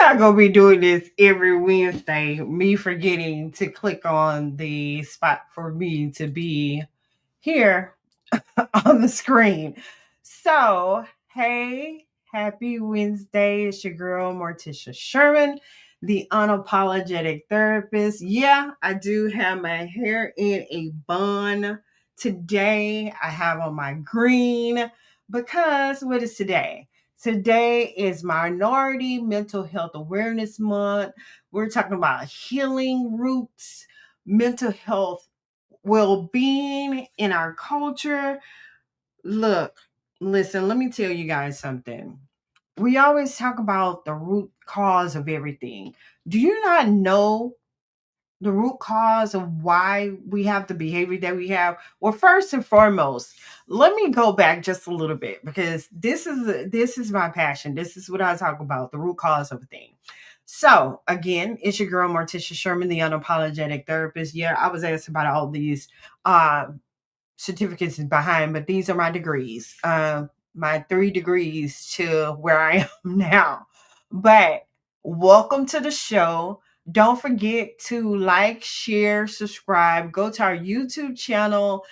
not gonna be doing this every Wednesday. Me forgetting to click on the spot for me to be here on the screen. So, hey, happy Wednesday. It's your girl, Morticia Sherman, the unapologetic therapist. Yeah, I do have my hair in a bun today. I have on my green because what is today? Today is Minority Mental Health Awareness Month. We're talking about healing roots, mental health well-being in our culture. Look, listen, let me tell you guys something. We always talk about the root cause of everything. Do you not know the root cause of why we have the behavior that we have? Well, first and foremost, let me go back just a little bit because this is my passion. This is what I talk about, the root cause of a thing. So again, it's your girl Morticia Sherman, the unapologetic therapist. Yeah, I was asked about all these uh, certificates behind, but these are my degrees. My 3 degrees to where I am now. But welcome to the show. Don't forget to like, share, subscribe, go to our YouTube channel,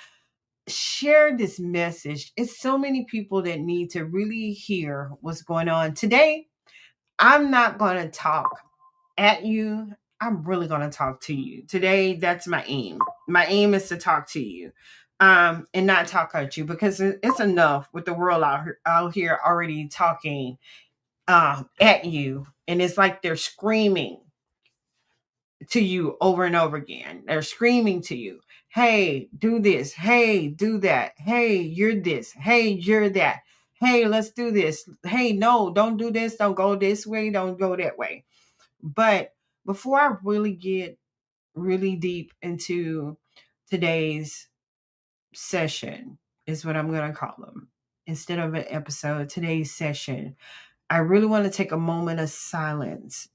share this message. It's so many people that need to really hear what's going on. Today, I'm not going to talk at you. I'm really going to talk to you. Today, that's my aim. My aim is to talk to you and not talk at you because it's enough with the world out here already talking at you. And it's like they're screaming to you over and over again. They're screaming to you, hey, do this. Hey, do that. Hey, you're this. Hey, you're that. Hey, let's do this. Hey, no, don't do this. Don't go this way. Don't go that way. But before I really get really deep into today's session, is what I'm going to call them. Instead of an episode, today's session, I really want to take a moment of silence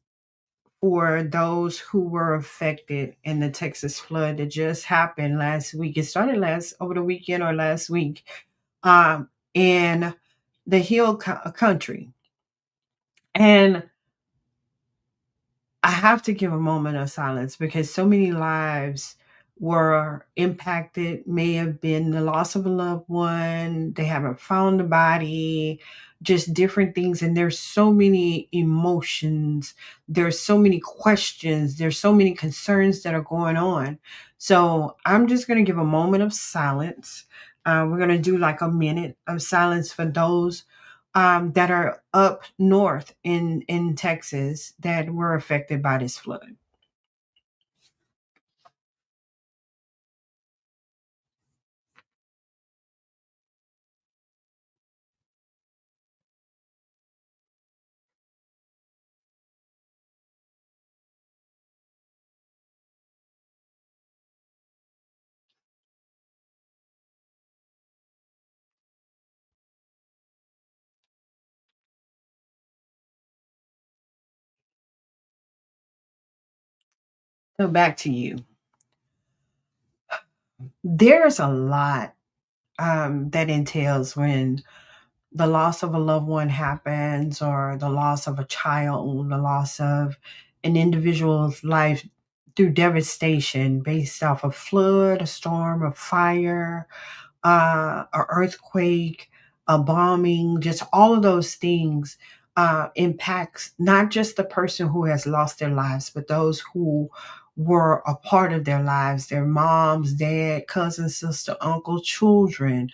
for those who were affected in the Texas flood that just happened last week. It started last over the weekend or last week in the country. And I have to give a moment of silence because so many lives were impacted, may have been the loss of a loved one, they haven't found the body, just different things. And there's so many emotions, there's so many questions, there's so many concerns that are going on. So I'm just going to give a moment of silence. We're going to do like a minute of silence for those that are up north in Texas that were affected by this flood. So back to you. There's a lot that entails when the loss of a loved one happens, or the loss of a child, the loss of an individual's life through devastation based off a flood, a storm, a fire, a earthquake, a bombing, just all of those things impacts not just the person who has lost their lives, but those who were a part of their lives, their moms, dad, cousin, sister, uncle, children.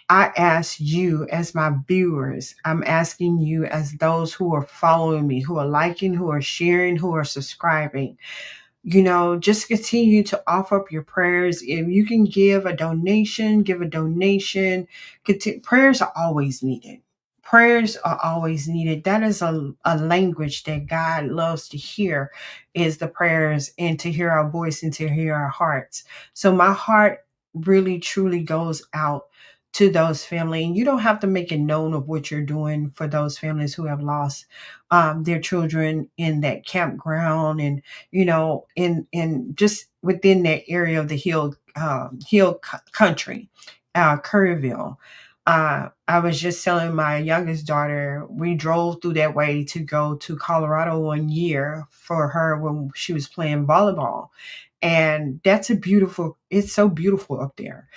I ask you as my viewers, I'm asking you as those who are following me, who are liking, who are sharing, who are subscribing, just continue to offer up your prayers. If you can give a donation, give a donation. Prayers are always needed. Prayers are always needed. That is a language that God loves to hear, is the prayers, and to hear our voice and to hear our hearts. So my heart really truly goes out to those families. And you don't have to make it known of what you're doing for those families who have lost their children in that campground, and in just within that area of the hill country, Kerrville. I was just telling my youngest daughter, we drove through that way to go to Colorado one year for her when she was playing volleyball. And it's so beautiful up there.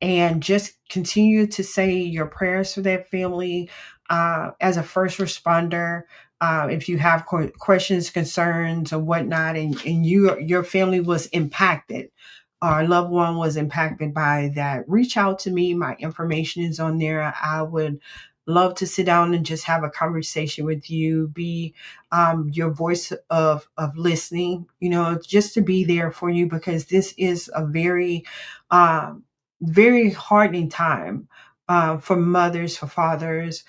And just continue to say your prayers for that family as a first responder. If you have questions, concerns, or whatnot, and your family was impacted, our loved one was impacted by that, reach out to me. My information is on there. I would love to sit down and just have a conversation with you, be your voice of listening, just to be there for you, because this is a um, very hardening time for mothers, for fathers,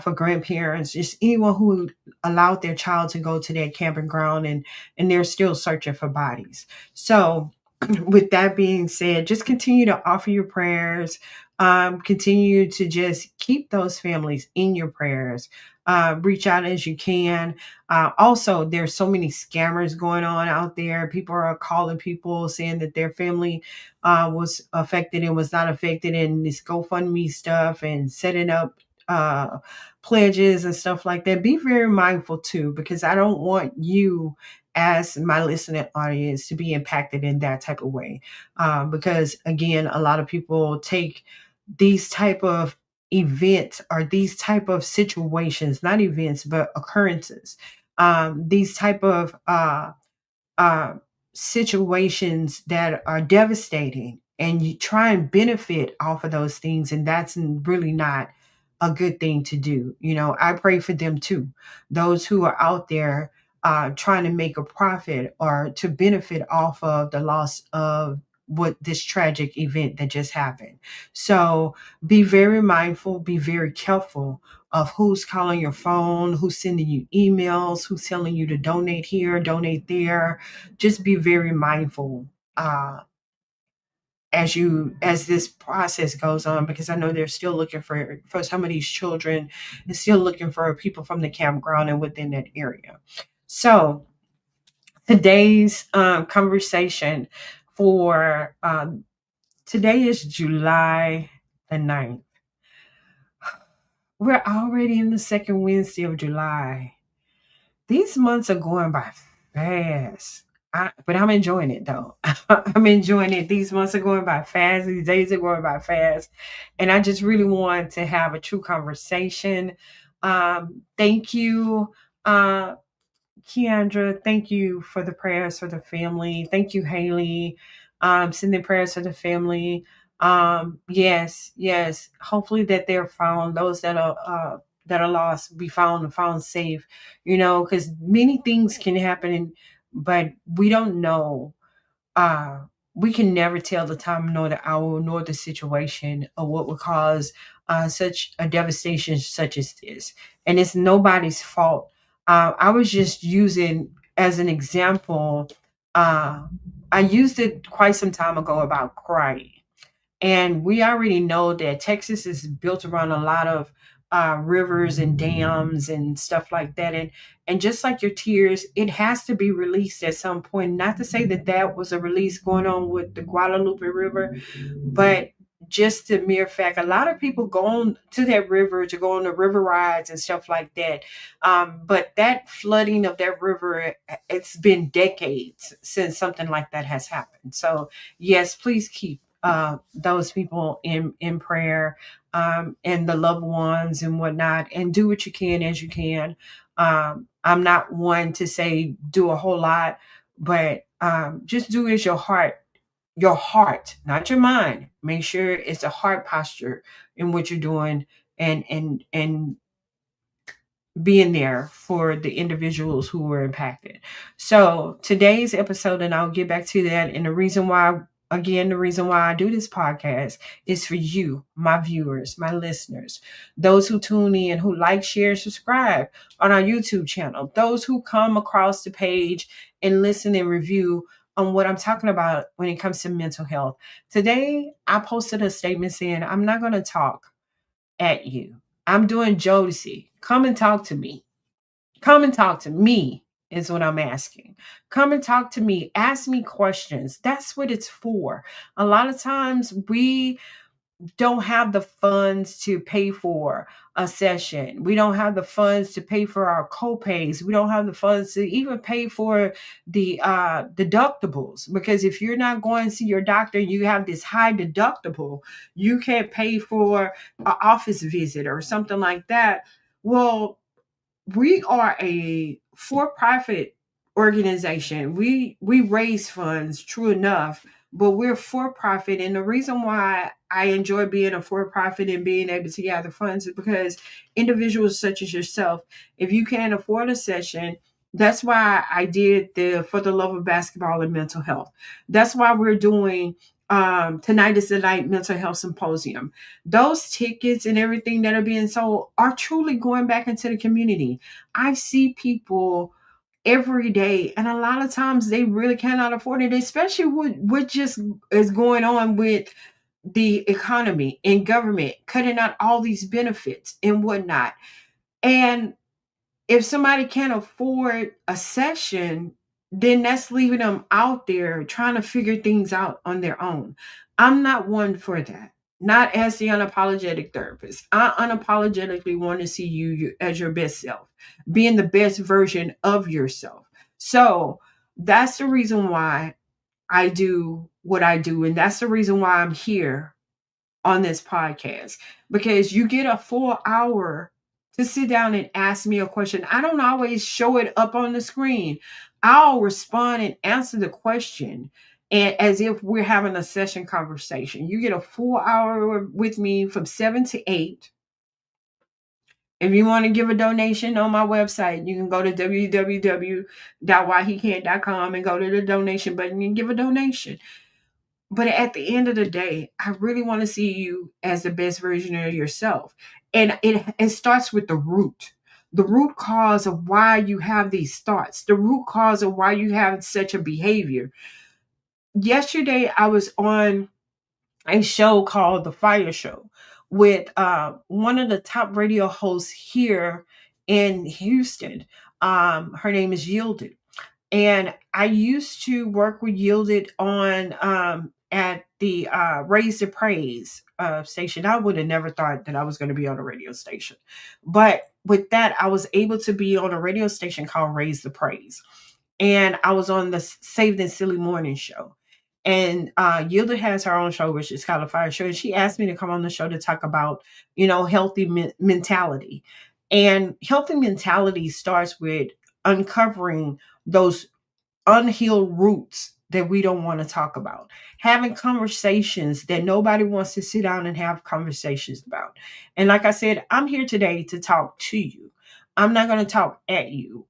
for grandparents, just anyone who allowed their child to go to that camping ground, and they're still searching for bodies. So with that being said, just continue to offer your prayers. Continue to just keep those families in your prayers. Reach out as you can. Also, there's so many scammers going on out there. People are calling people saying that their family was affected and was not affected, and this GoFundMe stuff and setting up pledges and stuff like that. Be very mindful too, because I don't want you as my listening audience to be impacted in that type of way. Because again, a lot of people take these type of events or these type of situations, not events, but occurrences, these type of uh, situations that are devastating, and you try and benefit off of those things, and that's really not a good thing to do. I pray for them too, those who are out there trying to make a profit or to benefit off of the loss of what this tragic event that just happened. So be very mindful, be very careful of who's calling your phone, who's sending you emails, who's telling you to donate here, donate there. Just be very mindful uh, as this process goes on, because I know they're still looking for some of these children, and still looking for people from the campground and within that area. So today's conversation for today is July the 9th. We're already in the second Wednesday of July. These months are going by fast. But I'm enjoying it though. I'm enjoying it. These months are going by fast. These days are going by fast. And I just really want to have a true conversation. Thank you, Keandra. Thank you for the prayers for the family. Thank you, Haley. Sending prayers for the family. Yes, yes. Hopefully that they're found. Those that are lost be found and found safe. Because many things can happen, but we don't know. uh, we can never tell the time nor the hour nor the situation of what would cause such a devastation such as this. And it's nobody's fault. I was just using as an example, uh, I used it quite some time ago about crying. And we already know that Texas is built around a lot of rivers and dams and stuff like that. And just like your tears, it has to be released at some point. Not to say that that was a release going on with the Guadalupe River, but just the mere fact, a lot of people go on to that river to go on the river rides and stuff like that. But that flooding of that river, it's been decades since something like that has happened. So yes, please keep those people in prayer, and the loved ones and whatnot, and do what you can as you can. I'm not one to say do a whole lot, but just do as your heart, not your mind. Make sure it's a heart posture in what you're doing, and being there for the individuals who were impacted. So today's episode, and I'll get back to that. And the reason why I do this podcast is for you, my viewers, my listeners, those who tune in, who like, share, subscribe on our YouTube channel, those who come across the page and listen and review on what I'm talking about when it comes to mental health. Today, I posted a statement saying, I'm not going to talk at you. I'm doing Jodeci. Come and talk to me. Come and talk to me is what I'm asking. Come and talk to me. Ask me questions. That's what it's for. A lot of times don't have the funds to pay for a session. We don't have the funds to pay for our copays. We don't have the funds to even pay for the deductibles. Because if you're not going to see your doctor, you have this high deductible, you can't pay for an office visit or something like that. Well, we are a for-profit organization. We raise funds, true enough, but we're for profit. And the reason why I enjoy being a for profit and being able to gather funds is because individuals such as yourself, if you can't afford a session, that's why I did the For the Love of Basketball and Mental Health. That's why we're doing Tonight is the Night Mental Health Symposium. Those tickets and everything that are being sold are truly going back into the community. I see people every day, and a lot of times they really cannot afford it, especially with what just is going on with the economy and government cutting out all these benefits and whatnot. And if somebody can't afford a session, then that's leaving them out there trying to figure things out on their own. I'm not one for that. Not as the unapologetic therapist. I unapologetically want to see you as your best self, being the best version of yourself. So that's the reason why I do what I do. And that's the reason why I'm here on this podcast, because you get a full hour to sit down and ask me a question. I don't always show it up on the screen. I'll respond and answer the question, and as if we're having a session conversation. You get a full hour with me from 7 to 8. If you want to give a donation on my website, you can go to www.whyhecan't.com and go to the donation button and give a donation. But at the end of the day, I really want to see you as the best version of yourself. And it starts with the root cause of why you have these thoughts, the root cause of why you have such a behavior. Yesterday, I was on a show called The Fire Show with one of the top radio hosts here in Houston. Her name is Yielded. And I used to work with Yielded on at the Raise the Praise station. I would have never thought that I was going to be on a radio station. But with that, I was able to be on a radio station called Raise the Praise. And I was on the Saved and Silly Morning show. And Yielded has her own show, which is called a Fire Show. And she asked me to come on the show to talk about, healthy mentality. And healthy mentality starts with uncovering those unhealed roots that we don't want to talk about, having conversations that nobody wants to sit down and have conversations about. And like I said, I'm here today to talk to you. I'm not going to talk at you.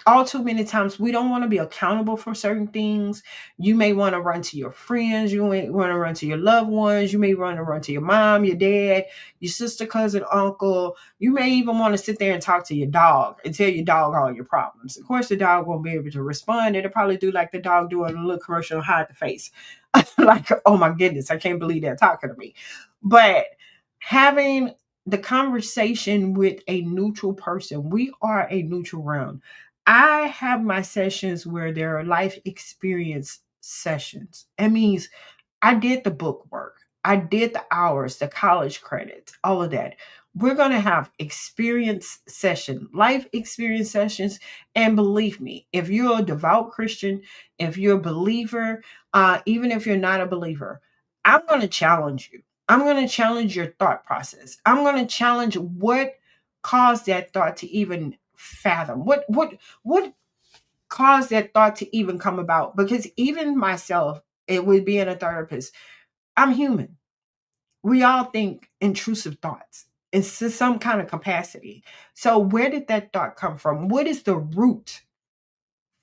All too many times we don't want to be accountable for certain things. You may want to run to your friends, you may want to run to your loved ones, you may want to run to your mom, your dad, your sister, cousin, uncle. You may even want to sit there and talk to your dog and tell your dog all your problems. Of course, the dog won't be able to respond. It'll probably do like the dog doing a little commercial, hide the face. Like, oh my goodness, I can't believe they're talking to me. But having the conversation with a neutral person, we are a neutral ground. I have my sessions where there are life experience sessions. That means I did the book work. I did the hours, the college credits, all of that. We're going to have experience session, life experience sessions. And believe me, if you're a devout Christian, if you're a believer, even if you're not a believer, I'm going to challenge you. I'm going to challenge your thought process. I'm going to challenge what caused that thought to even fathom. What caused that thought to even come about? Because even myself, it would being a therapist, I'm human. We all think intrusive thoughts in some kind of capacity. So where did that thought come from? What is the root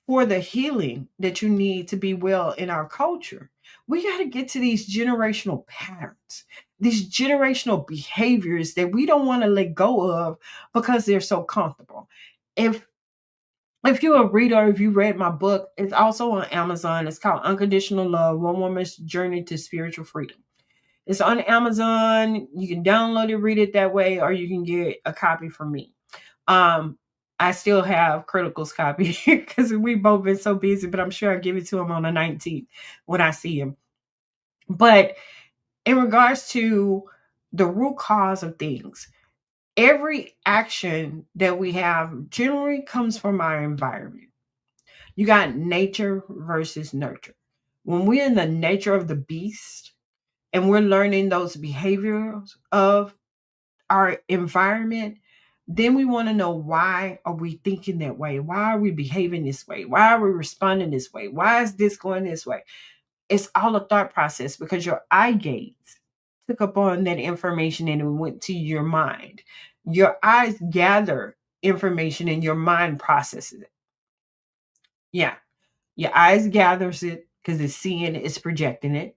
for the healing that you need to be well in our culture? We got to get to these generational patterns, these generational behaviors that we don't want to let go of because they're so comfortable. If you're a reader, if you read my book, it's also on Amazon. It's called Unconditional Love: One Woman's Journey to Spiritual Freedom. It's on Amazon. You can download it, read it that way, or you can get a copy from me. I still have Critical's copy because we both been so busy, but I'm sure I'll give it to him on the 19th when I see him. But in regards to the root cause of things, every action that we have generally comes from our environment. You got nature versus nurture. When we're in the nature of the beast and we're learning those behaviors of our environment, then we want to know, why are we thinking that way? Why are we behaving this way? Why are we responding this way? Why is this going this way? It's all a thought process because your eye gates took up on that information and it went to your mind. Your eyes gather information and your mind processes it. Yeah. Your eyes gathers it because it's seeing it, it's projecting it.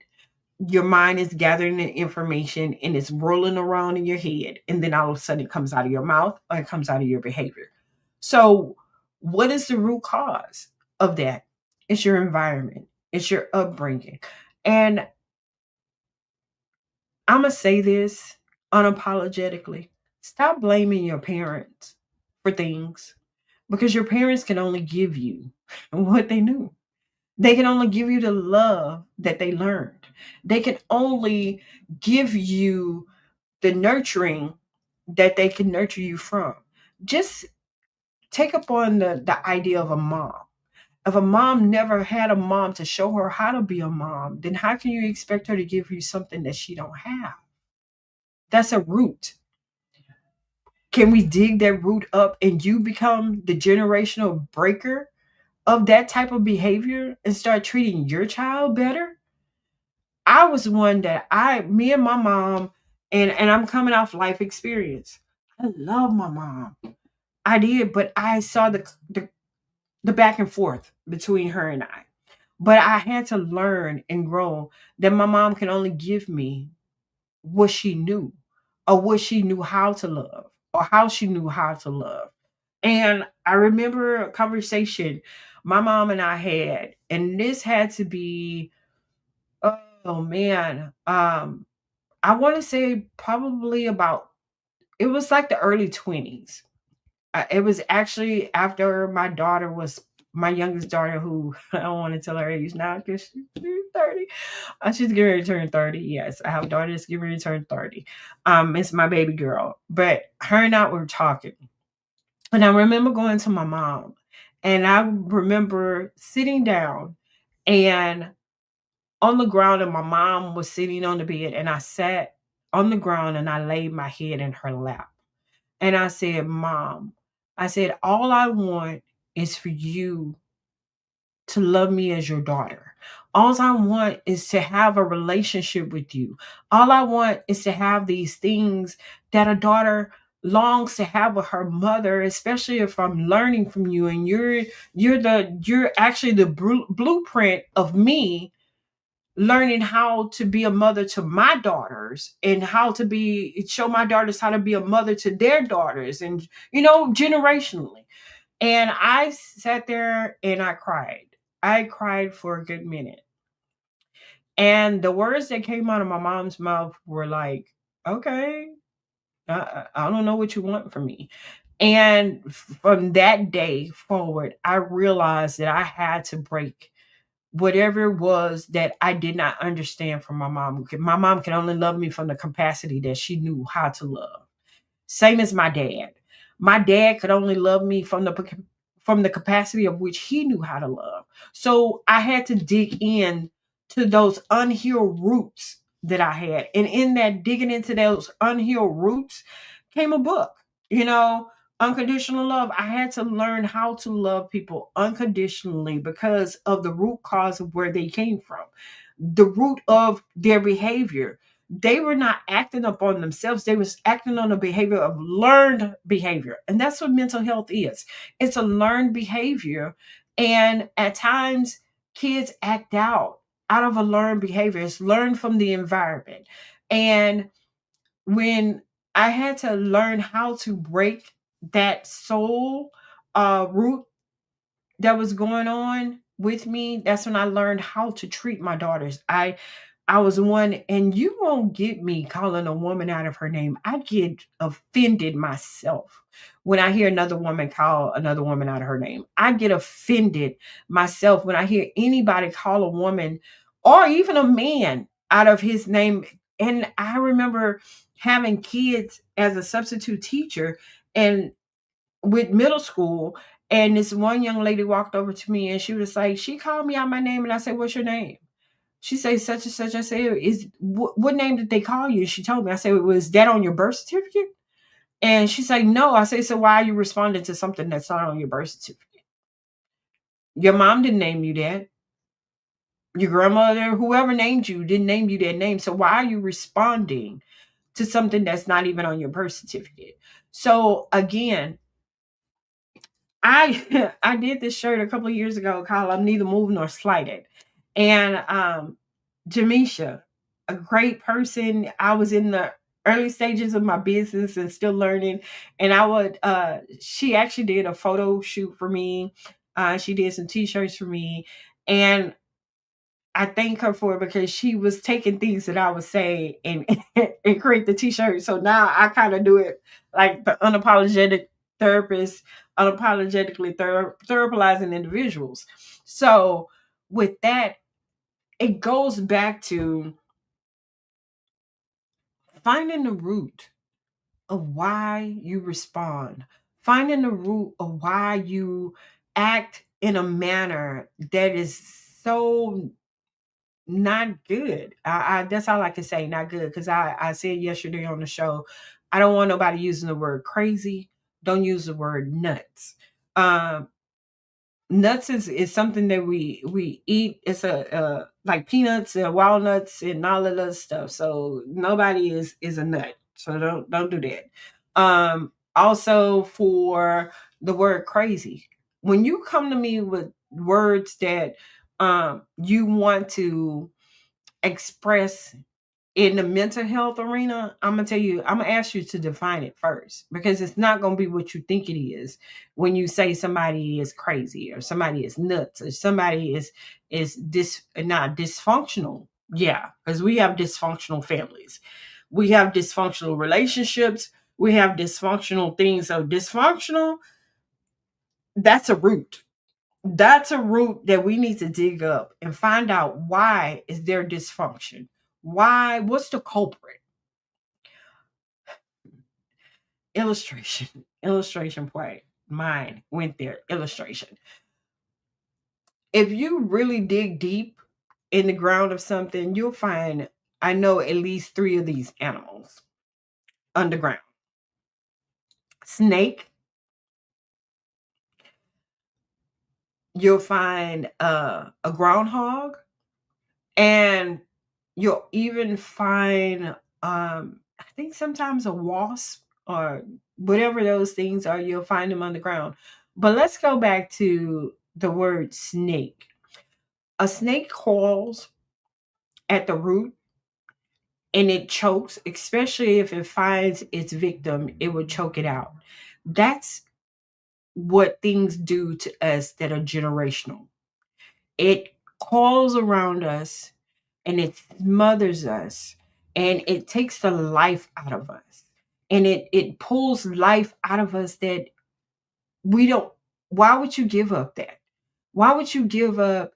Your mind is gathering the information and it's rolling around in your head. And then all of a sudden it comes out of your mouth or it comes out of your behavior. So, what is the root cause of that? It's your environment, it's your upbringing. And I'm going to say this unapologetically: stop blaming your parents for things because your parents can only give you what they knew. They can only give you the love that they learned. They can only give you the nurturing that they can nurture you from. Just take up on the idea of a mom. If a mom never had a mom to show her how to be a mom, then how can you expect her to give you something that she don't have? That's a root. Can we dig that root up and you become the generational breaker of that type of behavior and start treating your child better? I was one that me and my mom, and I'm coming off life experience. I love my mom. I did, but I saw the back and forth between her and I. But I had to learn and grow that my mom can only give me what she knew, or what she knew how to love, or how she knew how to love. And I remember a conversation my mom and I had, and this had to be, oh man, I want to say probably about, it was like the early 20s. It was actually after my youngest daughter, who I don't want to tell her age now because she's 30. She's getting ready to turn 30. Yes, I have a daughter that's getting ready to turn 30. It's my baby girl. But her and I were talking. And I remember going to my mom. And I remember sitting down and on the ground, and my mom was sitting on the bed, and I sat on the ground and I laid my head in her lap. And I said, Mom, I said, all I want is for you to love me as your daughter. All I want is to have a relationship with you. All I want is to have these things that a daughter longs to have with her mother, especially if I'm learning from you and you're actually the blueprint of me learning how to be a mother to my daughters, and how to show my daughters how to be a mother to their daughters, and generationally. And I sat there and I cried for a good minute, and the words that came out of my mom's mouth were like, okay, I don't know what you want from me. And from that day forward, I realized that I had to break whatever it was that I did not understand from my mom. My mom can only love me from the capacity that she knew how to love. Same as my dad. My dad could only love me from the capacity of which he knew how to love. So I had to dig in to those unhealed roots that I had. And in that digging into those unhealed roots came a book, you know, Unconditional Love. I had to learn how to love people unconditionally because of the root cause of where they came from, the root of their behavior. They were not acting upon themselves. They was acting on a behavior of learned behavior. And that's what mental health is. It's a learned behavior. And at times kids act out of a learned behavior. It's learned from the environment. And when I had to learn how to break that soul root that was going on with me, that's when I learned how to treat my daughters. I was one, and you won't get me calling a woman out of her name. I get offended myself when I hear another woman call another woman out of her name. I get offended myself when I hear anybody call a woman or even a man out of his name, And I remember having kids as a substitute teacher and with middle school. And this one young lady walked over to me and she was like, she called me out my name. And I said, what's your name? She said, such and such. I said, what name did they call you? She told me. I said, was that on your birth certificate? And she's like, no. I said, so why are you responding to something that's not on your birth certificate? Your mom didn't name you that. Your grandmother, whoever named you, didn't name you that name. So why are you responding to something that's not even on your birth certificate? So again, I I did this shirt a couple of years ago called "I'm Neither Moved Nor Slighted," and Jamisha, a great person. I was in the early stages of my business and still learning, and I would. She actually did a photo shoot for me. She did some T-shirts for me, and I thank her for it because she was taking things that I would say and and create the t-shirt. So now I kind of do it like the unapologetic therapist, unapologetically therapizing individuals. So with that, it goes back to finding the root of why you respond, finding the root of why you act in a manner that is so not good. I that's all I can say, not good. Because I said yesterday on the show, I don't want nobody using the word crazy. Don't use the word nuts. Um, Nuts is something that we eat. It's a like peanuts and walnuts and all of that stuff. So nobody is a nut. So don't do that. Also for the word crazy. When you come to me with words that you want to express in the mental health arena, I'm gonna tell you, I'm gonna ask you to define it first because it's not gonna be what you think it is when you say somebody is crazy or somebody is nuts or somebody is not dysfunctional. Yeah, because we have dysfunctional families, we have dysfunctional relationships, we have dysfunctional things. So dysfunctional, that's a root. That's a root that we need to dig up and find out why is there dysfunction. Why? What's the culprit? Illustration. Illustration point. Mine went there. Illustration. If you really dig deep in the ground of something, you'll find, I know, at least three of these animals underground. Snake. You'll find a groundhog, and you'll even find, I think sometimes a wasp or whatever those things are, you'll find them underground. But let's go back to the word snake. A snake crawls at the root and it chokes, especially if it finds its victim, it would choke it out. That's what things do to us that are generational. It crawls around us and it smothers us and it takes the life out of us. And it pulls life out of us that we don't. Why would you give up that? Why would you give up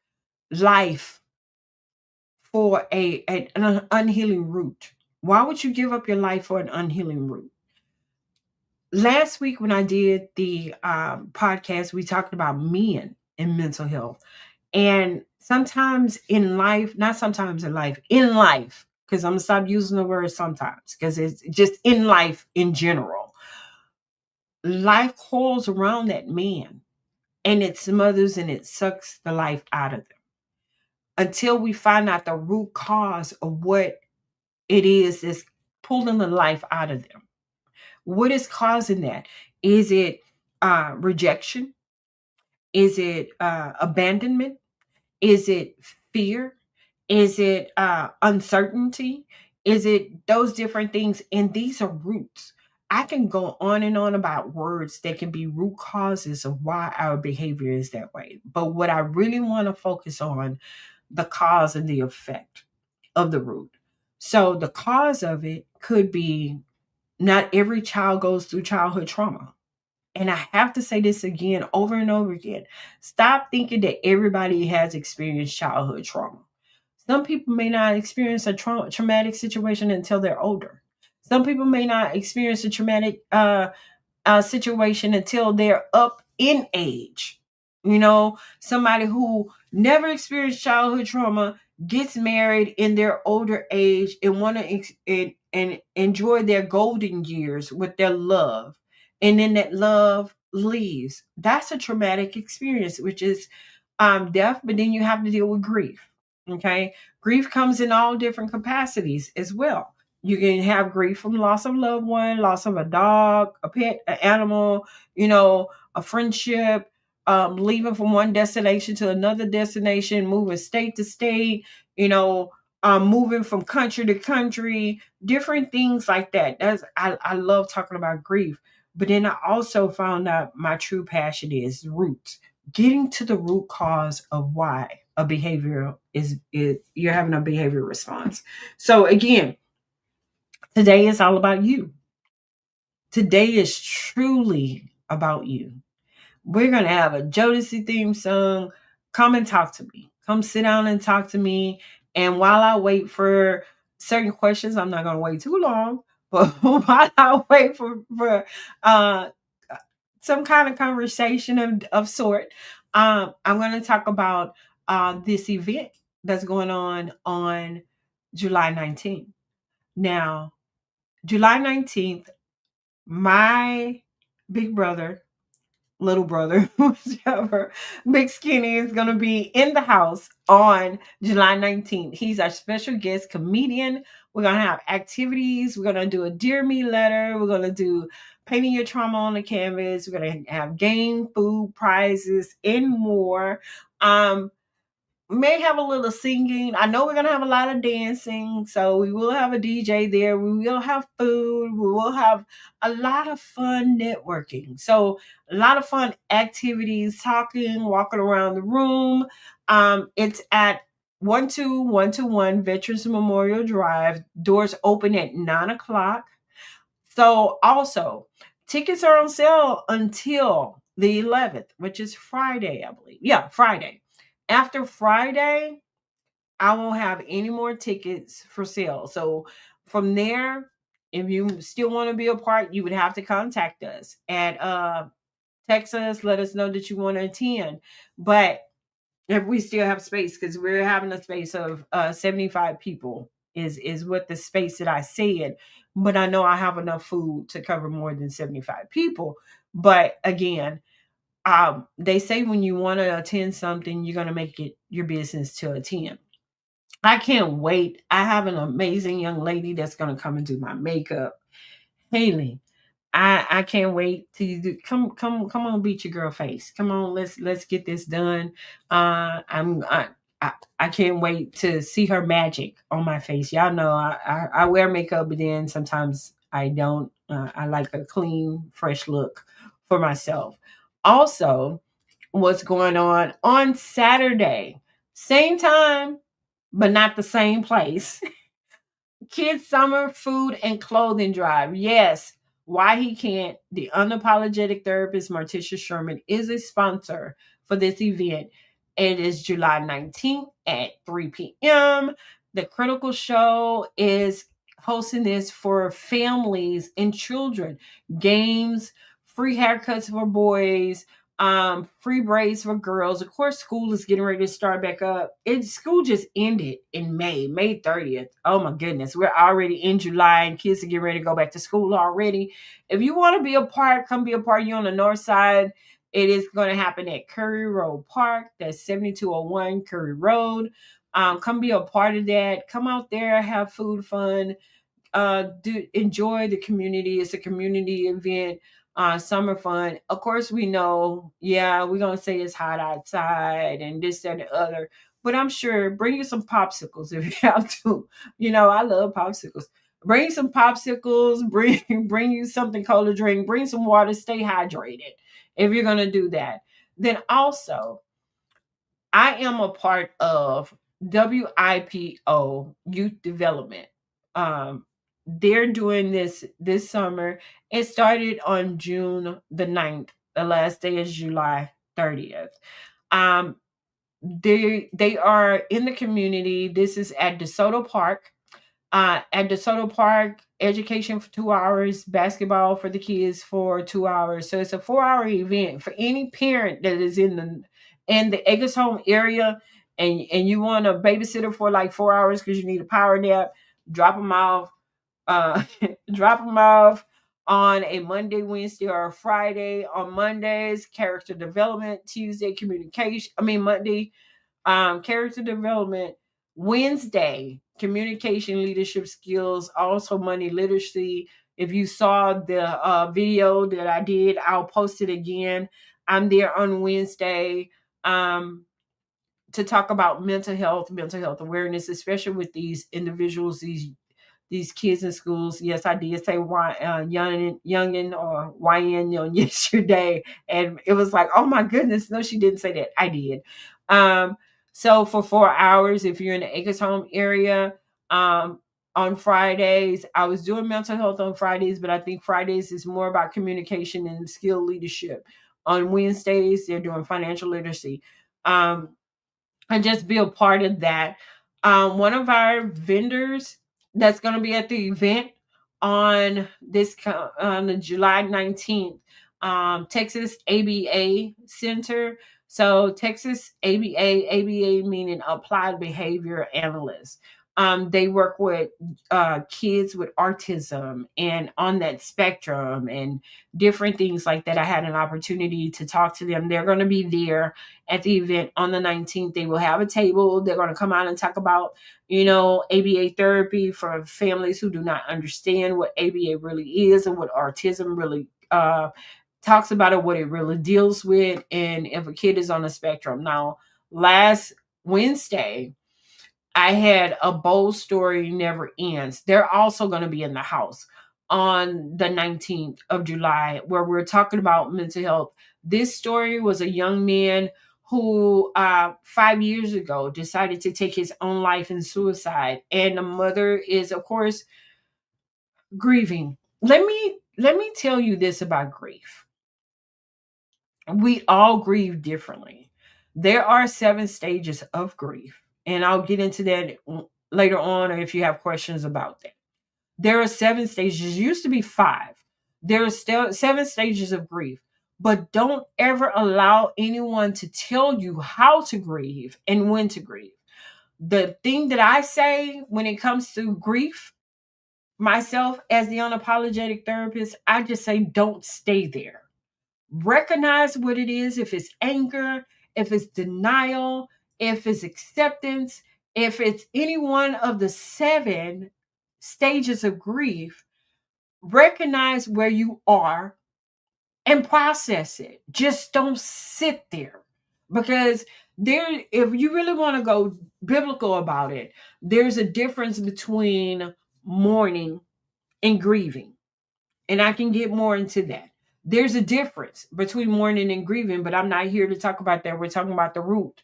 life for an unhealing root? Why would you give up your life for an unhealing root? Last week, when I did the podcast, we talked about men and mental health. And sometimes in life, not sometimes in life, because I'm going to stop using the word sometimes, because it's just in life in general. Life coils around that man and it smothers and it sucks the life out of them until we find out the root cause of what it is that's pulling the life out of them. What is causing that? Is it rejection? Is it abandonment? Is it fear? Is it uncertainty? Is it those different things? And these are roots. I can go on and on about words that can be root causes of why our behavior is that way. But what I really want to focus on, the cause and the effect of the root. So the cause of it could be, not every child goes through childhood trauma. And I have to say this again over and over again. Stop thinking that everybody has experienced childhood trauma. Some people may not experience a traumatic situation until they're older. Some people may not experience a traumatic situation until they're up in age. You know, somebody who never experienced childhood trauma gets married in their older age and want to and enjoy their golden years with their love, and then that love leaves. That's a traumatic experience, which is death. But then you have to deal with grief. Okay, grief comes in all different capacities as well. You can have grief from loss of loved one, loss of a dog, a pet, an animal, a friendship, leaving from one destination to another destination, moving state to state, moving from country to country, different things like that. I love talking about grief. But then I also found out my true passion is roots, getting to the root cause of why a behavior is you're having a behavior response. So again, today is all about you. Today is truly about you. We're going to have a Jodeci theme song. Come and talk to me. Come sit down and talk to me. And while I wait for certain questions, I'm not going to wait too long, but while I wait for uh, some kind of conversation of sort, I'm going to talk about this event that's going on July 19th. Now, July 19th, my big brother, little brother, whichever, Big Skinny is going to be in the house on July 19th. He's our special guest comedian. We're going to have activities. We're going to do a Dear Me letter. We're going to do painting your trauma on the canvas. We're going to have game, food, prizes, and more. May have a little singing. I know we're gonna have a lot of dancing, so we will have a DJ there. We will have food. We will have a lot of fun networking. So a lot of fun activities, talking, walking around the room. It's at 12121 Veterans Memorial Drive. Doors open at 9 o'clock. So also, tickets are on sale until the 11th, which is Friday, I believe. Yeah, Friday. After Friday, I won't have any more tickets for sale. So from there, if you still want to be a part, you would have to contact us and text us, let us know that you want to attend. But if we still have space, because we're having a space of 75 people is what the space that I said. But I know I have enough food to cover more than 75 people. But again, they say when you want to attend something, you're going to make it your business to attend. I can't wait. I have an amazing young lady that's going to come and do my makeup. Haley, I can't wait till you do. Come on, beat your girl face. Come on, let's get this done. I can't wait to see her magic on my face. Y'all know I wear makeup, but then sometimes I don't. I like a clean, fresh look for myself. Also, what's going on Saturday? Same time, but not the same place. Kids Summer Food and Clothing Drive. Yes, why he can't. The unapologetic therapist Martisha Sherman is a sponsor for this event. It is July 19th at 3 p.m. The Critical Show is hosting this for families and children. Games, free haircuts for boys, free braids for girls. Of course, school is getting ready to start back up. School just ended in May 30th. Oh my goodness, we're already in July and kids are getting ready to go back to school already. If you want to be a part, come be a part. You're on the north side. It is going to happen at Curry Road Park. That's 7201 Curry Road. Come be a part of that. Come out there, have food, fun, do enjoy the community. It's a community event, summer fun. Of course, we know, yeah, we're gonna say it's hot outside and this, that, and the other. But I'm sure bring you some popsicles if you have to. I love popsicles. Bring some popsicles, bring you something cold to drink, bring some water, stay hydrated if you're gonna do that. Then also I am a part of WIPO Youth Development. Um, they're doing this summer. It started on June the 9th. The last day is July 30th. Um, They are in the community. This is at DeSoto Park. At DeSoto Park, education for 2 hours, basketball for the kids for 2 hours. So it's a 4 hour event for any parent that is in the Eggleston area, and you want a babysitter for like 4 hours because you need a power nap. Drop them off. Drop them off on a Monday, Wednesday, or a Friday. On Mondays, character development. Tuesday, communication. I mean Monday, character development. Wednesday, communication, leadership skills, also money literacy. If you saw the video that I did, I'll post it again. I'm there on Wednesday to talk about mental health awareness, especially with these individuals, these kids in schools. Yes, I did say youngin or YN on yesterday, and it was like, oh my goodness, no, she didn't say that. I did. Um, so for 4 hours, if you're in the Acres Home area, on Fridays, I was doing mental health on Fridays, but I think Fridays is more about communication and skill leadership. On Wednesdays, they're doing financial literacy. Um, and just be a part of that. One of our vendors that's going to be at the event on the July 19th, Texas ABA Center. So Texas ABA meaning Applied Behavior Analyst. They work with kids with autism and on that spectrum and different things like that. I had an opportunity to talk to them. They're going to be there at the event on the 19th. They will have a table. They're going to come out and talk about, ABA therapy for families who do not understand what ABA really is and what autism really talks about, it, what it really deals with, and if a kid is on the spectrum. Now, last Wednesday, I had a bold story never ends. They're also going to be in the house on the 19th of July, where we're talking about mental health. This story was a young man who 5 years ago decided to take his own life in suicide, and the mother is, of course, grieving. Let me tell you this about grief. We all grieve differently. There are 7 stages of grief, and I'll get into that later on, or if you have questions about that. There are 7 stages. It used to be five. There are still 7 stages of grief, but don't ever allow anyone to tell you how to grieve and when to grieve. The thing that I say when it comes to grief, myself as the unapologetic therapist, I just say don't stay there. Recognize what it is. If it's anger, if it's denial, if it's acceptance, if it's any one of the 7 stages of grief, recognize where you are and process it. Just don't sit there, because if you really want to go biblical about it, there's a difference between mourning and grieving, and I can get more into that. There's a difference between mourning and grieving, but I'm not here to talk about that. We're talking about the root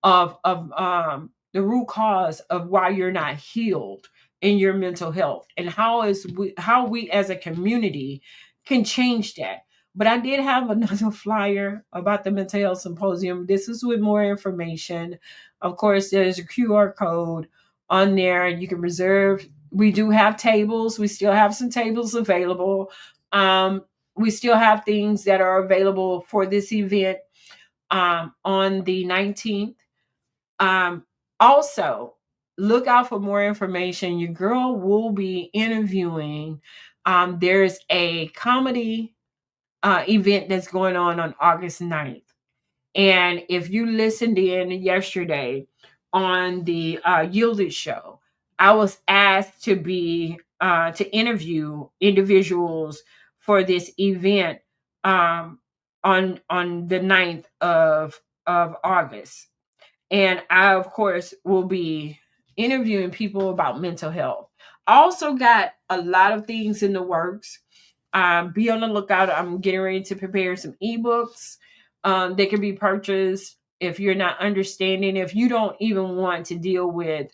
of the root cause of why you're not healed in your mental health, and how we as a community can change that. But I did have another flyer about the mental health symposium. This is with more information. Of course, there's a QR code on there. You can reserve. We do have tables. We still have some tables available. We still have things that are available for this event on the 19th. Also, look out for more information. Your girl will be interviewing. There's a comedy event that's going on August 9th. And if you listened in yesterday on the Yielded show, I was asked to interview individuals for this event on the 9th of August. And I, of course, will be interviewing people about mental health. I also got a lot of things in the works. Be on the lookout. I'm getting ready to prepare some ebooks. They can be purchased if you're not understanding, if you don't even want to deal with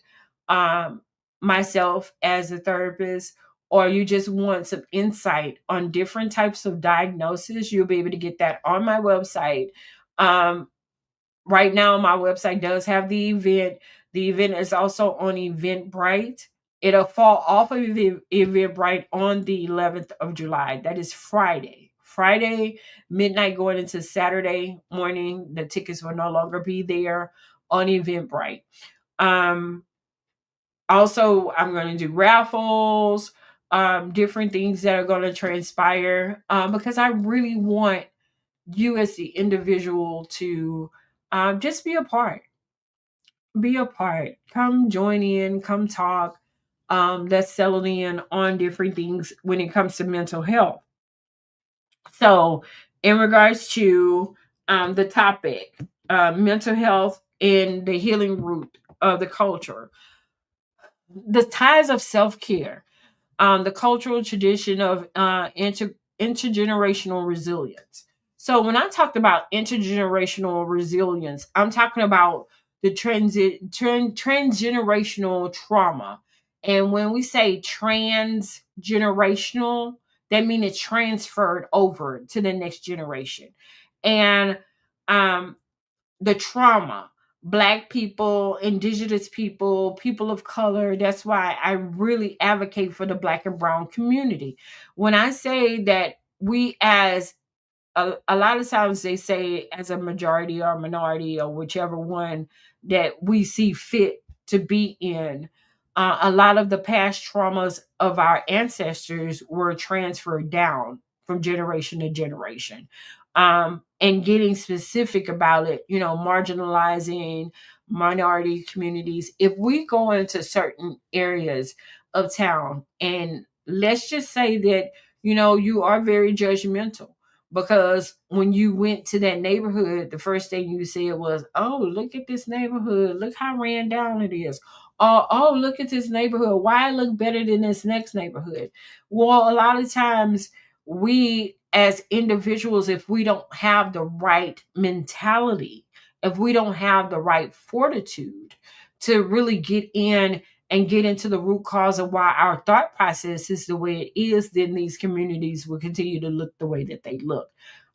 myself as a therapist, or you just want some insight on different types of diagnosis. You'll be able to get that on my website. Right now, my website does have the event. The event is also on Eventbrite. It'll fall off of Eventbrite on the 11th of July. That is Friday. Friday midnight going into Saturday morning. The tickets will no longer be there on Eventbrite. Um, Also, I'm going to do raffles, different things that are going to transpire, because I really want you as the individual to just be a part. Be a part. Come join in, come talk. Let's settle in on different things when it comes to mental health. So, in regards to the topic, mental health and the healing root of the culture, the ties of self care, the cultural tradition of intergenerational resilience. So when I talked about intergenerational resilience, I'm talking about the transgenerational trauma. And when we say transgenerational, that means it's transferred over to the next generation. And um, the trauma, black people, indigenous people, people of color. That's why I really advocate for the black and brown community. When I say that we as a lot of times they say as a majority or minority or whichever one that we see fit to be in, a lot of the past traumas of our ancestors were transferred down from generation to generation. And getting specific about it, marginalizing minority communities. If we go into certain areas of town, and let's just say that, you are very judgmental, because when you went to that neighborhood, the first thing you said was, "Oh, look at this neighborhood. Look how ran down it is. Oh, look at this neighborhood. Why it look better than this next neighborhood?" Well, a lot of times we as individuals, if we don't have the right mentality, if we don't have the right fortitude to really get in and get into the root cause of why our thought process is the way it is, then these communities will continue to look the way that they look.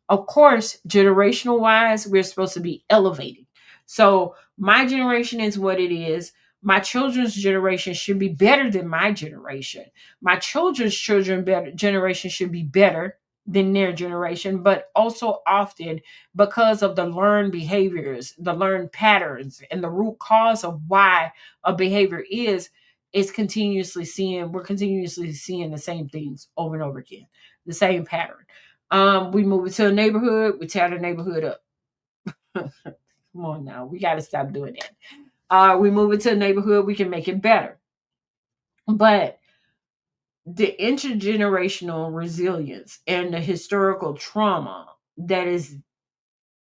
Of course, generational wise, we're supposed to be elevating. So my generation is what it is. My children's generation should be better than my generation. My children's generation should be better than their generation, but also often because of the learned behaviors, the learned patterns, and the root cause of why a behavior is we're continuously seeing the same things over and over again, the same pattern. We move into a neighborhood, we tear the neighborhood up. Come on now, we got to stop doing that. We move into a neighborhood, we can make it better. But the intergenerational resilience and the historical trauma that is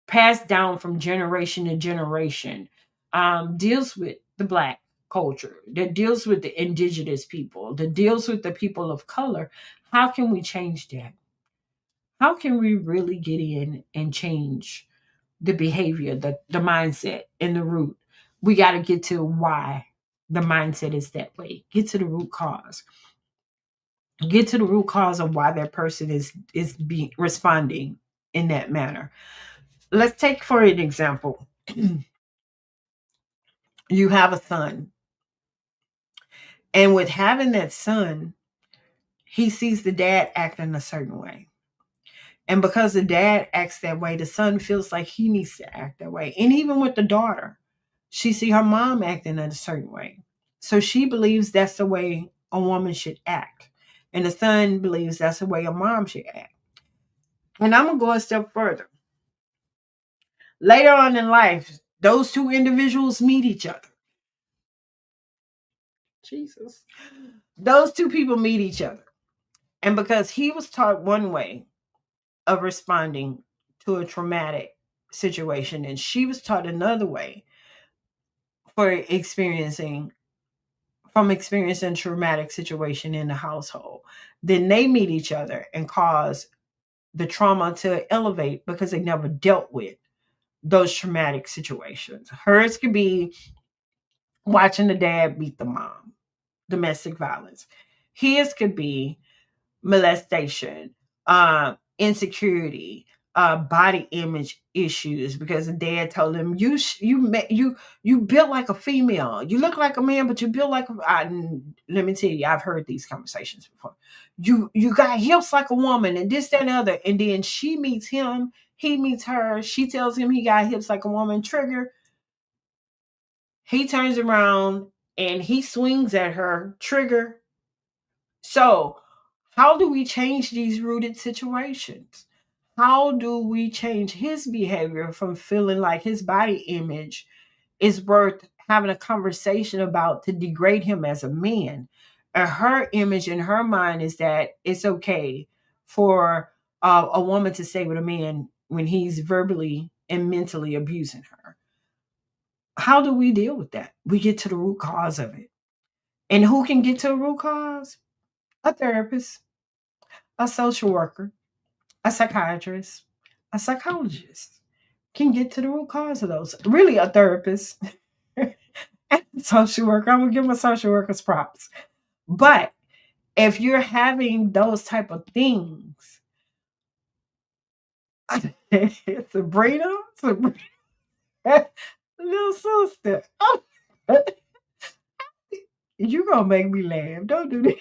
passed down from generation to generation deals with the black culture, that deals with the indigenous people, that deals with the people of color. How can we change that? How can we really get in and change the behavior, the mindset, and the root? We got to get to why the mindset is that way. Get to the root cause. Get to the root cause of why that person is being responding in that manner. Let's take for an example. You have a son, and with having that son, he sees the dad acting a certain way. And because the dad acts that way, the son feels like he needs to act that way. And even with the daughter, she see her mom acting in a certain way. So she believes that's the way a woman should act. And the son believes that's the way a mom should act. And I'm going to go a step further. Later on in life, those two individuals meet each other. Jesus. Those two people meet each other. And because he was taught one way of responding to a traumatic situation, and she was taught another way for experiencing traumatic situation in the household, then they meet each other and cause the trauma to elevate because they never dealt with those traumatic situations. Hers could be watching the dad beat the mom, domestic violence. His could be molestation, insecurity, body image issues because the dad told him you built like a female, you look like a man but you built like let me tell you, I've heard these conversations before. You got hips like a woman and this that and the other, and then she meets him, he meets her, she tells him he got hips like a woman. Trigger. He turns around and he swings at her. Trigger. So how do we change these rooted situations? How do we change his behavior from feeling like his body image is worth having a conversation about to degrade him as a man? And her image in her mind is that it's okay for a woman to stay with a man when he's verbally and mentally abusing her. How do we deal with that? We get to the root cause of it. And who can get to the root cause? A therapist, a social worker, a psychiatrist, a psychologist can get to the root cause of those. Really, a therapist and a social worker. I'm gonna give my social workers props. But if you're having those type of things, Sabrina, Sabrina, little sister, oh, you gonna make me laugh. Don't do that.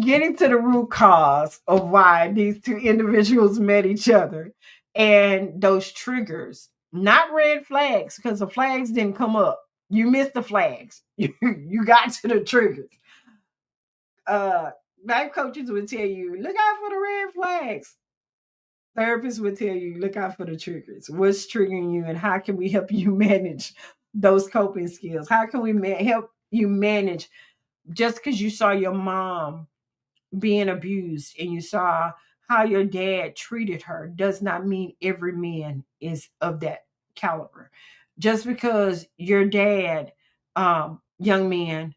Getting to the root cause of why these two individuals met each other and those triggers, not red flags, because the flags didn't come up. You missed the flags. You got to the triggers. Uh, Life coaches would tell you, look out for the red flags. Therapists would tell you, look out for the triggers. What's triggering you, and how can we help you manage those coping skills? How can we help you manage just because you saw your mom being abused and you saw how your dad treated her does not mean every man is of that caliber. Just because your dad, young man,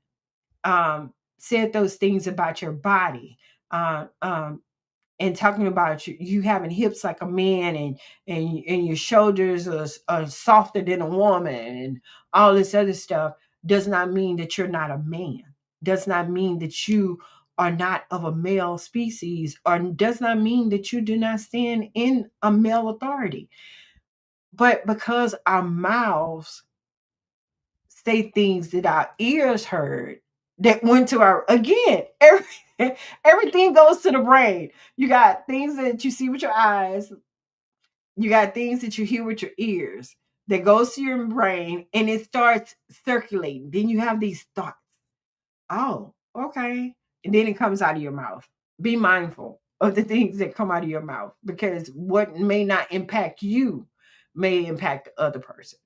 said those things about your body, uh, um, and talking about you having hips like a man, and your shoulders are softer than a woman and all this other stuff does not mean that you're not a man, does not mean that you are not of a male species, or does not mean that you do not stand in a male authority. But because our mouths say things that our ears heard that went to our, again, everything goes to the brain. You got things that you see with your eyes, you got things that you hear with your ears that goes to your brain and it starts circulating. Then you have these thoughts. Oh, okay. And then it comes out of your mouth. Be mindful of the things that come out of your mouth, because what may not impact you may impact the other person.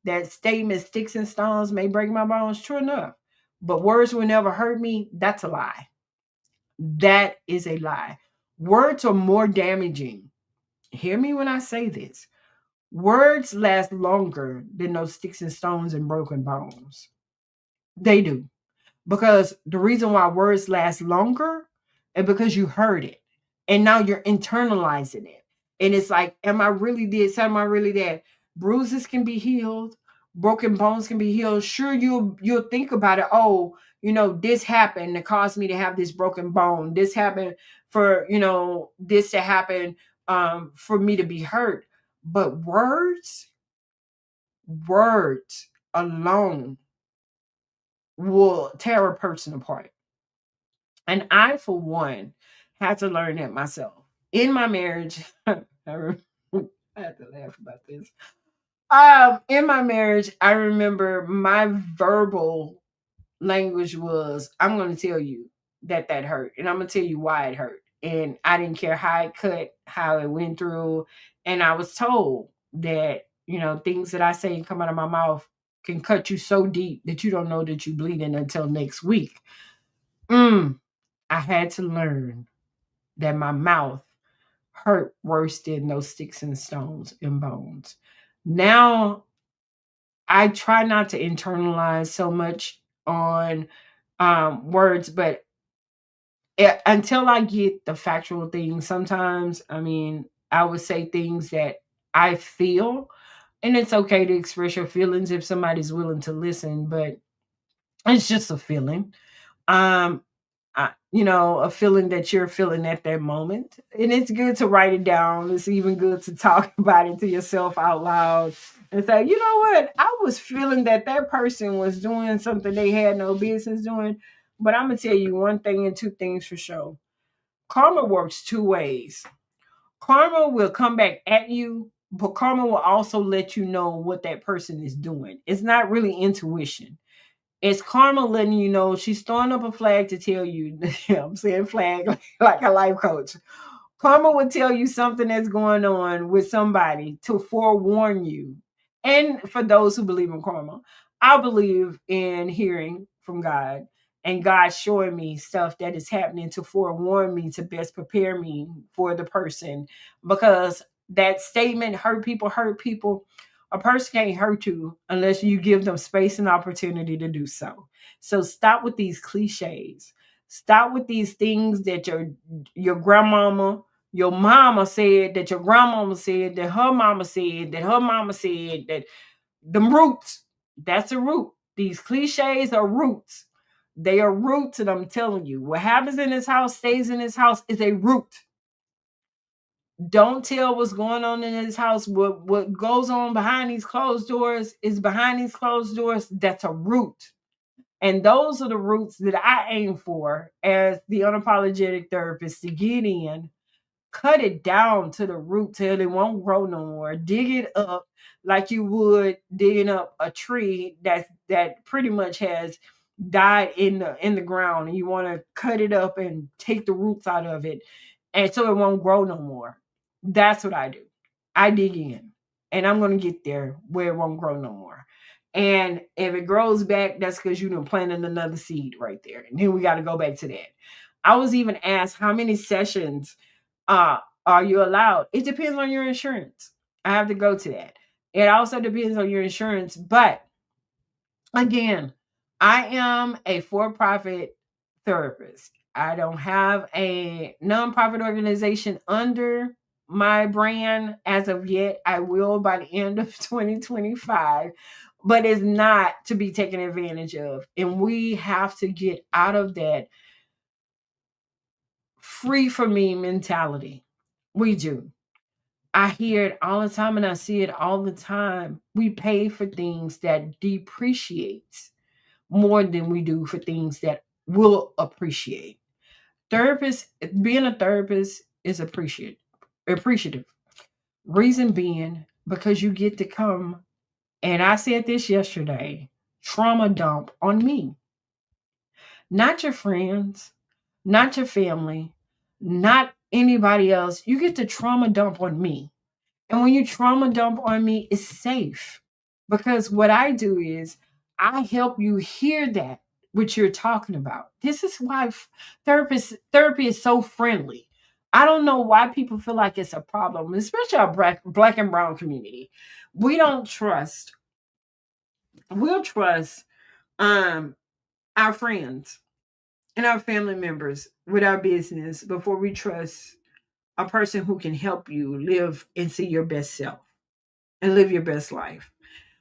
That statement, sticks and stones may break my bones, true enough. But words will never hurt me, that's a lie. That is a lie. Words are more damaging. Hear me when I say this. Words last longer than those sticks and stones and broken bones. They do. Because the reason why words last longer is because you heard it. And now you're internalizing it. And it's like, am I really this? Am I really that? Bruises can be healed, broken bones can be healed. Sure, you'll think about it. Oh, this happened that caused me to have this broken bone. This happened for, this to happen for me to be hurt. But words alone will tear a person apart. And I, for one, had to learn that myself. In my marriage, I had to laugh about this. In my marriage, I remember my verbal language was, I'm going to tell you that hurt. And I'm going to tell you why it hurt. And I didn't care how it cut, how it went through. And I was told that, things that I say and come out of my mouth can cut you so deep that you don't know that you're bleeding until next week. I had to learn that my mouth hurt worse than those sticks and stones and bones. Now I try not to internalize so much on words, but until I get the factual things, sometimes, I would say things that I feel, and it's okay to express your feelings if somebody's willing to listen, but it's just a feeling. Um, a feeling that you're feeling at that moment. And it's good to write it down. It's even good to talk about it to yourself out loud and say, you know what? I was feeling that that person was doing something they had no business doing. But I'm going to tell you one thing and two things for sure. Karma works two ways. Karma will come back at you, but karma will also let you know what that person is doing. It's not really intuition. It's karma letting you know she's throwing up a flag to tell you. I'm saying flag like a life coach. Karma will tell you something that's going on with somebody to forewarn you. And for those who believe in karma, I believe in hearing from God and God showing me stuff that is happening to forewarn me to best prepare me for the person. Because that statement, hurt people, hurt people, a person can't hurt you unless you give them space and opportunity to do so. So stop with these cliches. Stop with these things that your grandmama, your mama said, that your grandmama said, that her mama said, that her mama said, that them roots. That's a root. These cliches are roots. They are roots, and I'm telling you, what happens in this house stays in this house is a root. Don't tell what's going on in this house. What goes on behind these closed doors is behind these closed doors. That's a root. And those are the roots that I aim for as the unapologetic therapist to get in, cut it down to the root till it won't grow no more. Dig it up like you would digging up a tree that pretty much has died in the ground, and you want to cut it up and take the roots out of it, and so it won't grow no more. That's what I do. I dig in, and I'm gonna get there where it won't grow no more. And if it grows back, that's because you done planted another seed right there. And then we got to go back to that. I was even asked how many sessions uh, are you allowed? It depends on your insurance. I have to go to that. It also depends on your insurance. But again, I am a for profit therapist. I don't have a nonprofit organization under my brand as of yet. I will by the end of 2025, but it's not to be taken advantage of. And we have to get out of that free for me mentality. We do. I hear it all the time and I see it all the time. We pay for things that depreciates more than we do for things that will appreciate. Therapist, being a therapist is appreciative. Reason being, because you get to come, and I said this yesterday, trauma dump on me. Not your friends, not your family, not anybody else. You get to trauma dump on me. And when you trauma dump on me, it's safe. Because what I do is I help you hear that, which you're talking about. This is why therapy is so friendly. I don't know why people feel like it's a problem, especially our black and brown community. We don't trust, we'll trust um our friends and our family members with our business before we trust a person who can help you live and see your best self and live your best life.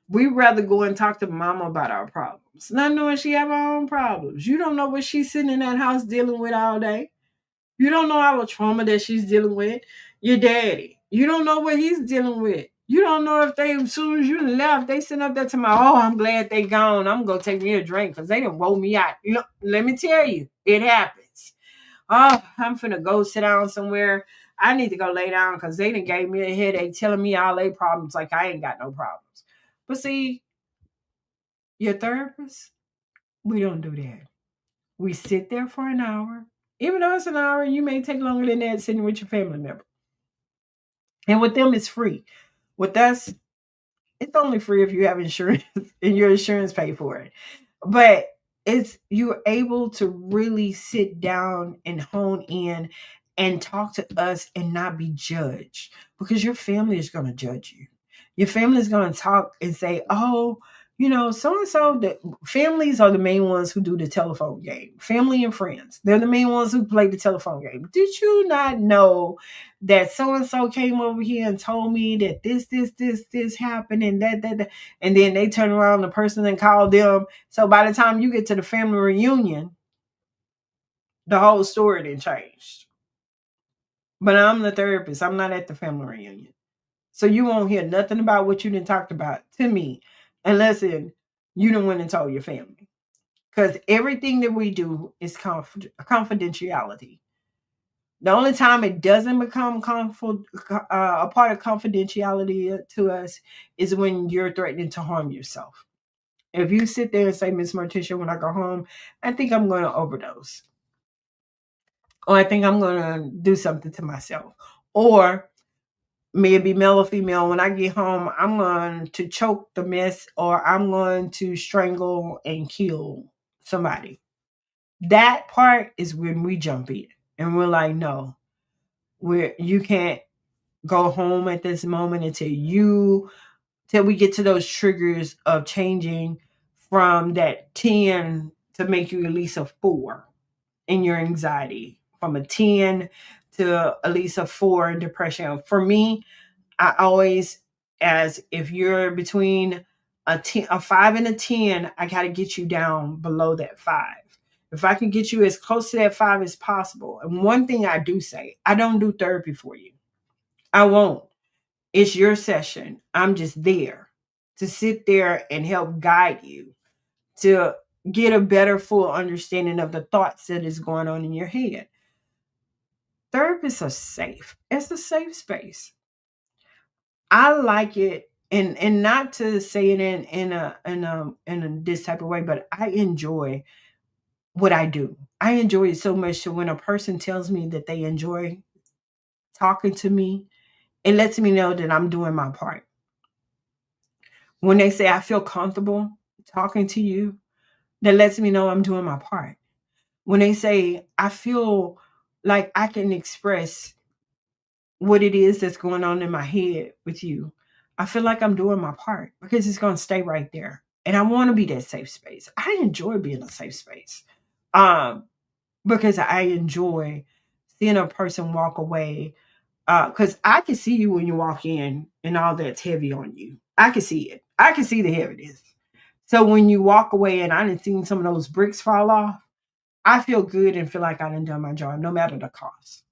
We rather go and talk to mama about our problems, not knowing she have her own problems. You don't know what she's sitting in that house dealing with all day. You don't know all the trauma that she's dealing with. Your daddy, you don't know what he's dealing with. You don't know if they, as soon as you left, they sitting up there to my, oh, I'm glad they gone. I'm gonna take me a drink because they done roll me out. You know, let me tell you, it happens. Oh, I'm finna go sit down somewhere. I need to go lay down because they done gave me a headache telling me all their problems like I ain't got no problems. But see, your therapist, we don't do that. We sit there for an hour. Even though it's an hour, you may take longer than that sitting with your family member. And with them, it's free. With us, it's only free if you have insurance and your insurance pay for it. But it's you're able to really sit down and hone in and talk to us and not be judged because your family is going to judge you. Your family is going to talk and say, oh, so and so. The families are the main ones who do the telephone game. Family and friends, they're the main ones who play the telephone game. Did you not know that so and so came over here and told me that this happened and that, and then they turn around the person and call them. So by the time you get to the family reunion, The whole story didn't change. But I'm the therapist. I'm not at the family reunion. So you won't hear nothing about what you didn't talk about to me unless you done went and told your family. Because everything that we do is confidentiality. The only time it doesn't become a part of confidentiality to us is when you're threatening to harm yourself. If you sit there and say, Miss Morticia, when I go home, I think I'm going to overdose, or I think I'm going to do something to myself, or maybe male or female, when I get home, I'm going to choke the mess, or I'm going to strangle and kill somebody. That part is when we jump in and we're like, no, you can't go home at this moment till we get to those triggers of changing from that 10 to make you at least a 4 in your anxiety, from a 10 to at least a 4 in depression. For me, I always, as if you're between a 5 and a 10, I got to get you down below that 5. If I can get you as close to that 5 as possible. And one thing I do say, I don't do therapy for you. I won't. It's your session. I'm just there to sit there and help guide you to get a better full understanding of the thoughts that is going on in your head. Therapists are safe. It's a safe space. I like it, and not to say it in this type of way, but I enjoy what I do. I enjoy it so much that when a person tells me that they enjoy talking to me, it lets me know that I'm doing my part. When they say I feel comfortable talking to you, that lets me know I'm doing my part. When they say I feel like I can express what it is that's going on in my head with you, I feel like I'm doing my part because it's going to stay right there. And I want to be that safe space. I enjoy being a safe space, um, because I enjoy seeing a person walk away. Because I can see you when you walk in and all that's heavy on you. I can see it. I can see the heaviness. So when you walk away and I didn't see some of those bricks fall off, I feel good and feel like I done done my job, no matter the cost.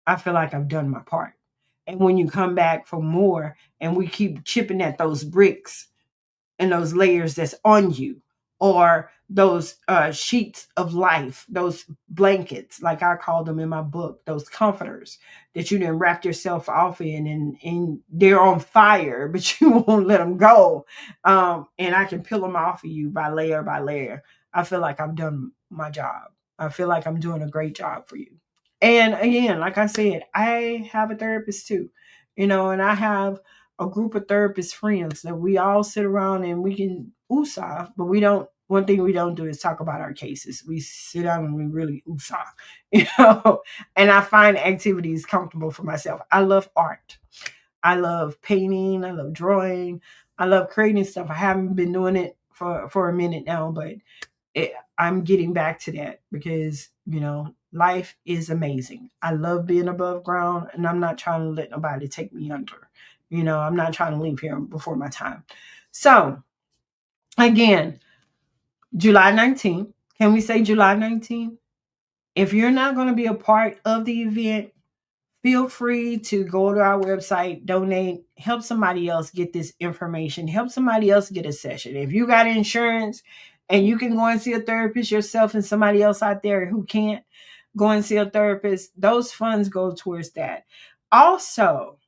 I feel like I've done my part. And when you come back for more and we keep chipping at those bricks and those layers that's on you, or those sheets of life, those blankets, like I call them in my book, those comforters that you done wrap yourself off in, and they're on fire, but you won't let them go. And I can peel them off of you by layer by layer. I feel like I've done my job. I feel like I'm doing a great job for you. And again, like I said, I have a therapist too, and I have a group of therapist friends that we all sit around and we can woosah, but we don't. One thing we don't do is talk about our cases. We sit down and we really woosah, you know. And I find activities comfortable for myself. I love art. I love painting. I love drawing. I love creating stuff. I haven't been doing it for a minute now, but I'm getting back to that because, life is amazing. I love being above ground, and I'm not trying to let nobody take me under. I'm not trying to leave here before my time. So, again, July 19th. Can we say July 19th? If you're not going to be a part of the event, feel free to go to our website, donate, help somebody else get this information, help somebody else get a session. If you got insurance and you can go and see a therapist yourself, and somebody else out there who can't go and see a therapist, those funds go towards that. Also,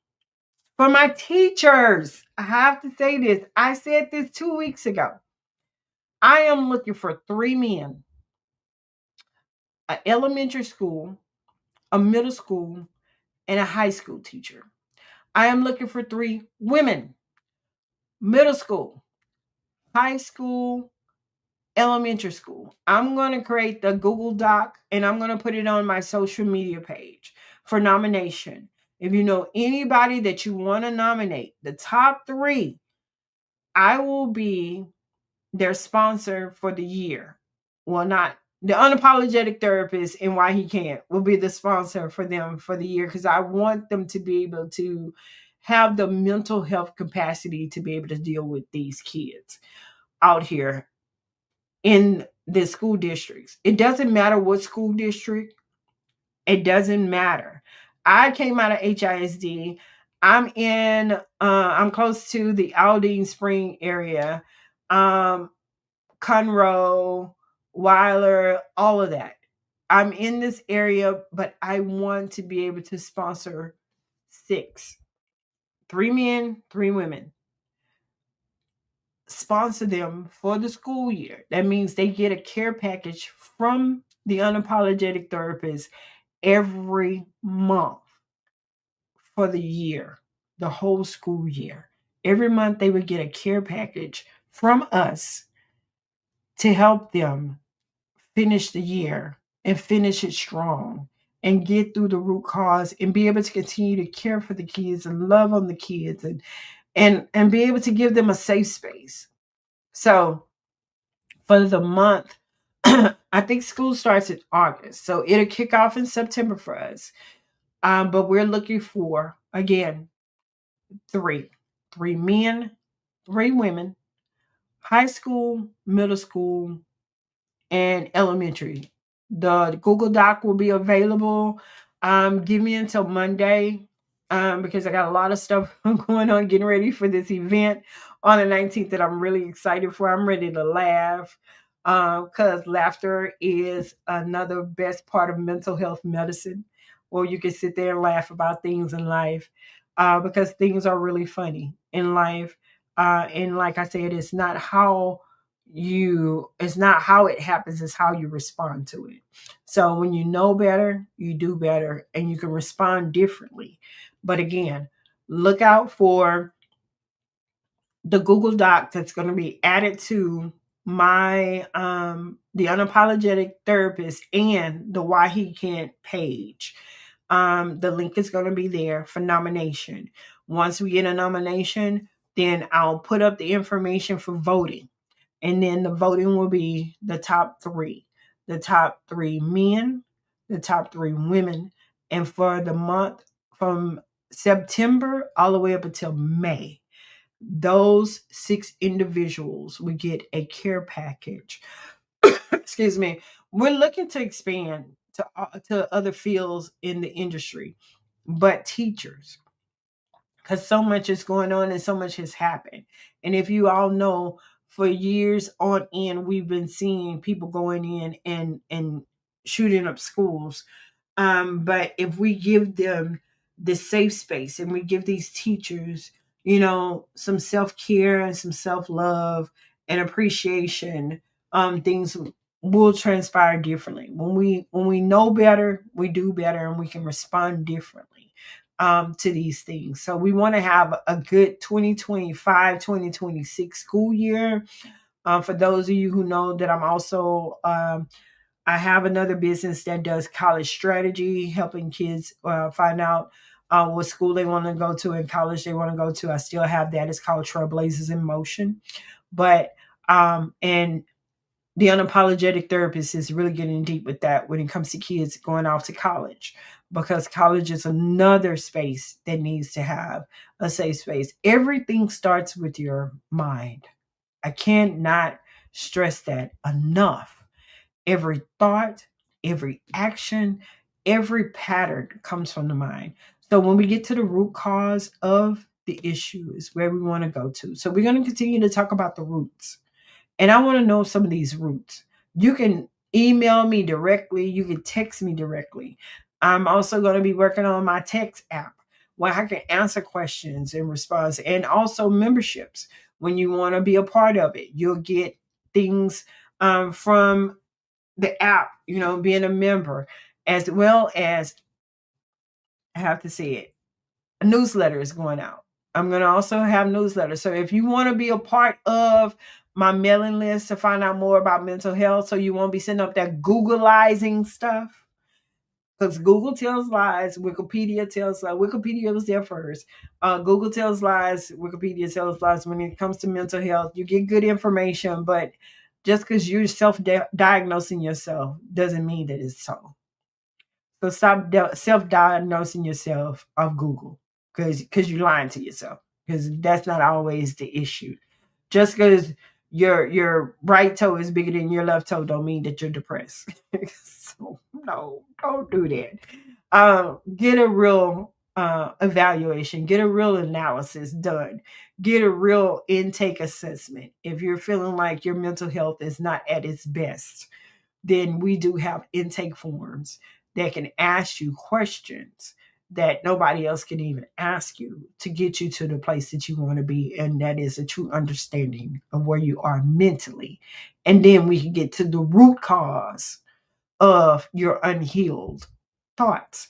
for my teachers, I have to say this. I said this 2 weeks ago. I am looking for 3 men, an elementary school, a middle school, and a high school teacher. I am looking for 3 women, middle school, high school, elementary school. I'm going to create the Google Doc and I'm going to put it on my social media page for nomination. If you know anybody that you want to nominate, the top 3, I will be their sponsor for the year. Well, not the unapologetic therapist, and why he can't will be the sponsor for them for the year, because I want them to be able to have the mental health capacity to be able to deal with these kids out here in the school districts. It doesn't matter what school district, it doesn't matter. I came out of HISD. I'm close to the Aldine Spring area, Conroe, Weiler, all of that. I'm in this area, but I want to be able to sponsor six, three men, three women, sponsor them for the school year. That means they get a care package from the unapologetic therapist every month for the year, the whole school year. Every month they would get a care package from us to help them finish the year and finish it strong and get through the root cause and be able to continue to care for the kids and love on the kids and be able to give them a safe space. So for the month, I think school starts in August. So it'll kick off in September for us. But we're looking for, again, three. Three men, three women, high school, middle school, and elementary. The Google Doc will be available. Give me until Monday, because I got a lot of stuff going on getting ready for this event on the 19th that I'm really excited for. I'm ready to laugh, because laughter is another best part of mental health medicine, where you can sit there and laugh about things in life, because things are really funny in life. And like I said, it's not how it happens, it's how you respond to it. So when you know better, you do better and you can respond differently. But again, look out for the Google Doc that's going to be added to my the unapologetic therapist and the why he can't page. The link is going to be there for nomination. Once we get a nomination, then I'll put up the information for voting. And then the voting will be the top three men, the top three women. And for the month from September all the way up until May, those six individuals will get a care package. Excuse me. We're looking to expand to other fields in the industry, but teachers, because so much is going on and so much has happened. And if you all know, for years on end, we've been seeing people going in and shooting up schools. But if we give them the safe space and we give these teachers, some self care and some self love and appreciation, things will transpire differently. When we know better, we do better, and we can respond differently to these things. So we want to have a good 2025-2026 school year. For those of you who know that I'm also I have another business that does college strategy, helping kids find out what school they want to go to and college they want to go to. I still have that. It's called Trailblazers in Motion. But and the unapologetic therapist is really getting deep with that when it comes to kids going off to college, because college is another space that needs to have a safe space. Everything starts with your mind. I cannot stress that enough. Every thought, every action, every pattern comes from the mind. So when we get to the root cause of the issue is where we want to go to. So we're going to continue to talk about the roots. And I want to know some of these roots. You can email me directly. You can text me directly. I'm also going to be working on my text app where I can answer questions and response, and also memberships. When you want to be a part of it, you'll get things from the app, being a member, as well as, I have to say it, a newsletter is going out. I'm going to also have newsletters. So if you want to be a part of my mailing list to find out more about mental health, so you won't be sending up that Googleizing stuff, because Google tells lies, Wikipedia tells lies. Wikipedia was there first. Google tells lies, Wikipedia tells lies. When it comes to mental health, you get good information, but just because you're self-diagnosing yourself doesn't mean that it's so. So stop self-diagnosing yourself of Google, because you're lying to yourself, because that's not always the issue. Just because your right toe is bigger than your left toe don't mean that you're depressed. So no, don't do that. Get a real evaluation, get a real analysis done, get a real intake assessment. If you're feeling like your mental health is not at its best, then we do have intake forms that can ask you questions that nobody else can even ask you to get you to the place that you want to be. And that is a true understanding of where you are mentally. And then we can get to the root cause of your unhealed thoughts.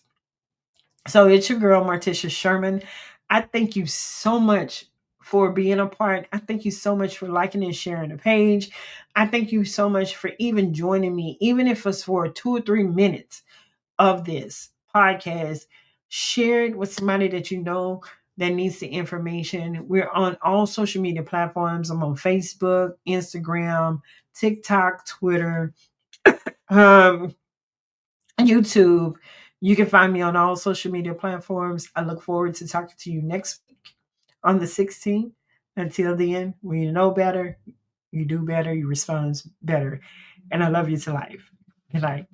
So it's your girl, Martisha Sherman. I thank you so much for being a part. I thank you so much for liking and sharing the page. I thank you so much for even joining me, even if it's for 2 or 3 minutes of this podcast. Share it with somebody that you know that needs the information. We're on all social media platforms. I'm on Facebook, Instagram, TikTok, Twitter. Um, YouTube. You can find me on all social media platforms. I look forward to talking to you next week on the 16th. Until then, when you know better, you do better, you respond better. And I love you to life. Good night.